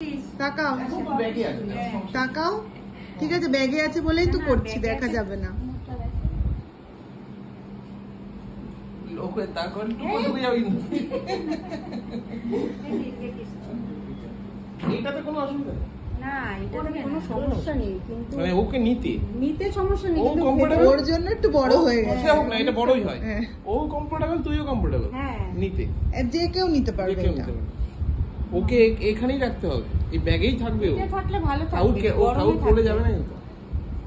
তাকাও তাকাও, ঠিক আছে ব্যাগে আছে বলেই তো করছি, দেখা যাবে না। এইটাতে কোনো অসুবিধা না, এটাতে কোনো সমস্যা নেই, কিন্তু মানে ওকে নিতে সমস্যা নেই, কিন্তু ওর জন্য একটু বড় হয়ে গেছে। হোক না, এটা বড়ই হয়। ও কমফোর্টেবল, তুইও কমফোর্টেবল নিতে, যে কেউ নিতে পারবে এটা। ওকে এখানেই রাখতে হবে, এই ব্যাগেই থাকবে। ও থাকলে ভালো থাকবে, ও আউট চলে যাবে না কিন্তু।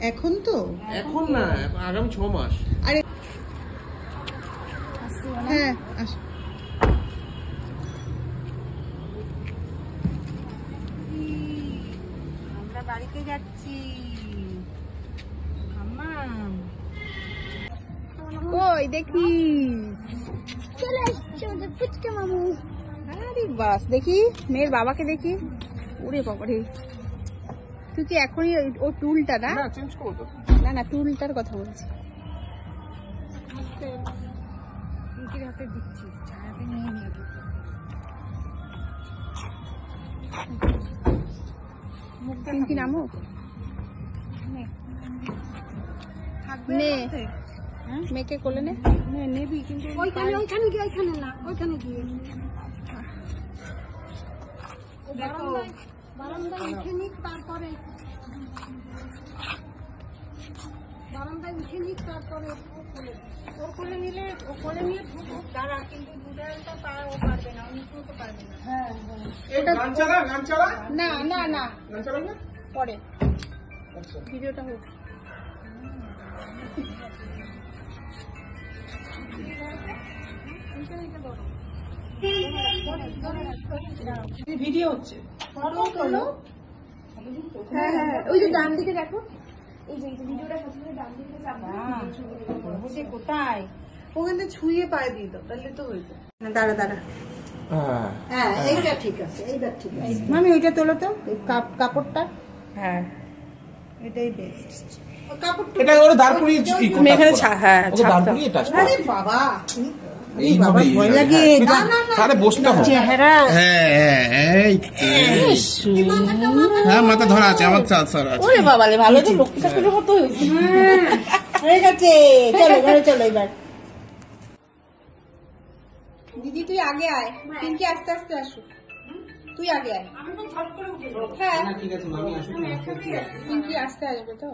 এখন তো এখন না, আগামী 6 মাস। আরে হ্যাঁ আসো। আমরা বাড়িতে যাচ্ছি। কই দেখি, চলে আসছে আমাদের পুচকে মামু। আরে বাস, দেখি মেয়ের বাবাকে দেখি। ওরে বাবা রে, তুই কি এখনই ও টুলটা না? না চেঞ্জ করব তো। না টুলটার কথা বলছি। পিঙ্কির হাতে দিচ্ছি, ছায়াতে নিয়ে নিয়ে পিঙ্কি নামো নে, মেয়েকে কোলে নে। নেবি, কিন্তু ওইখানে গিয়ে, ওইখানে না, ওইখানে গিয়ে বারান্দায় উঠে নিক, তারপরে বারান্দায় উঠে নিক, তারপরে ও কোলে নিলে, ও কোলে নিয়ে দাঁড়া, কিন্তু দুধারটা ও পারবে না, ও নিতে পারবে না। গান চালা না না না, গান চালা না পরে ভিডিওটা হোক। ভিডিও হচ্ছে। ফটো তোলো। হ্যাঁ হ্যাঁ, ওই যে ডান দিকে দেখো, এই যে ভিডিওটা সবসময় ডান দিকে চাপবে। কোথায় ওখানে ছুঁয়ে পায়ে দিই দাও, তাহলে তো হয়ে যায়। দাঁড়া দাঁড়া, হ্যাঁ এইটা ঠিক আছে, এইটা ঠিক আছে। মামি ওইটা তোলো তো, কাপড়টা হ্যাঁ এটাই বেস্ট। এটা ওরা দাঁড় করিয়ে এখানে হ্যাঁ দাঁড় করিয়ে টাচ আরে বাবা, এইভাবে ভয় লাগে। তাহলে বসতে হবে। চেহারা হ্যাঁ হ্যাঁ, মাথা ধরা আছে, আমার স্যার আছে। ওরে বাবা রে, ভালো তো লক্ষ্মী ঠাকুরের মতো হয়েছে। হয়ে গেছে, চলো ঘরে চলো এবার। দিদি তুই আগে আয়, পিঙ্কি আস্তে আস্তে আসুক, তুই আগে আয়। আমি তো ঝট করে উঠে যাবো। হ্যাঁ ঠিক আছে মামি আসুন। পিঙ্কি আস্তে আসবে তো।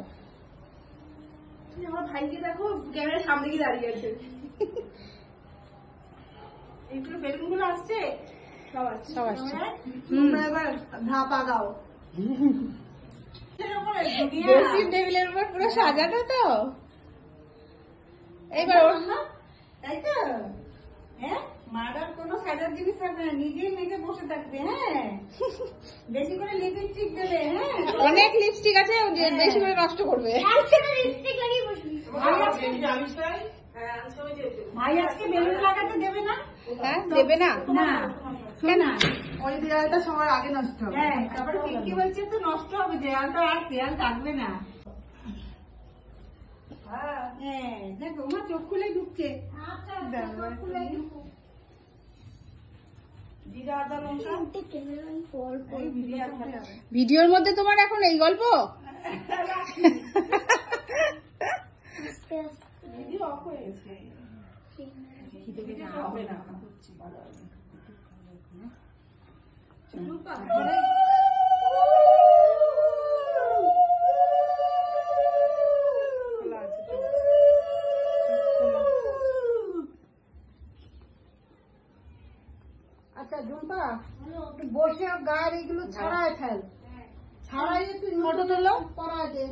আমার ভাইকে দেখো, ক্যামেরার সামনে গিয়ে দাঁড়িয়ে আছে। এইগুলো বেলুন গুলো আসছে, সব আসছে। তোমরা এবার ধাপ আগাও। ড্রেসিং টেবিলের উপর পুরো সাজানো তো। এবার তাই তো, হ্যাঁ, মারার কোনো সাজার জিনিস থাকবে না, নিজেই মেঝে বসে থাকবে। হ্যাঁ, বেশি করে লিপস্টিক দেবে। হ্যাঁ, অনেক লিপস্টিক আছে, বেশি করে নষ্ট করবে। লিপস্টিক লাগিয়ে বসবি। ভাই আজকে বেলুন লাগাতে দেবে না? হ্যাঁ দেবে না, না কেন? ওই দেয়ালটা সবার আগে নষ্ট হবে। হ্যাঁ, তারপরে পিঙ্কি বলছে তো নষ্ট হবে, দেয়ালটা আর দেয়াল থাকবে না। হ্যাঁ, দেখো আমার চোখ খুলে ঢুকছে। জিরা আদা লঙ্কা ভিডিওর মধ্যে তোমার এখন এই গল্প? ভিডিও অফ হয়ে গেছে। হবে না। আচ্ছা ঝুম্পা, বসে গায়ের এগুলো ছাড়াই ফেল, ছাড়াই তুই ফটো তোলো, পড়ায় দে।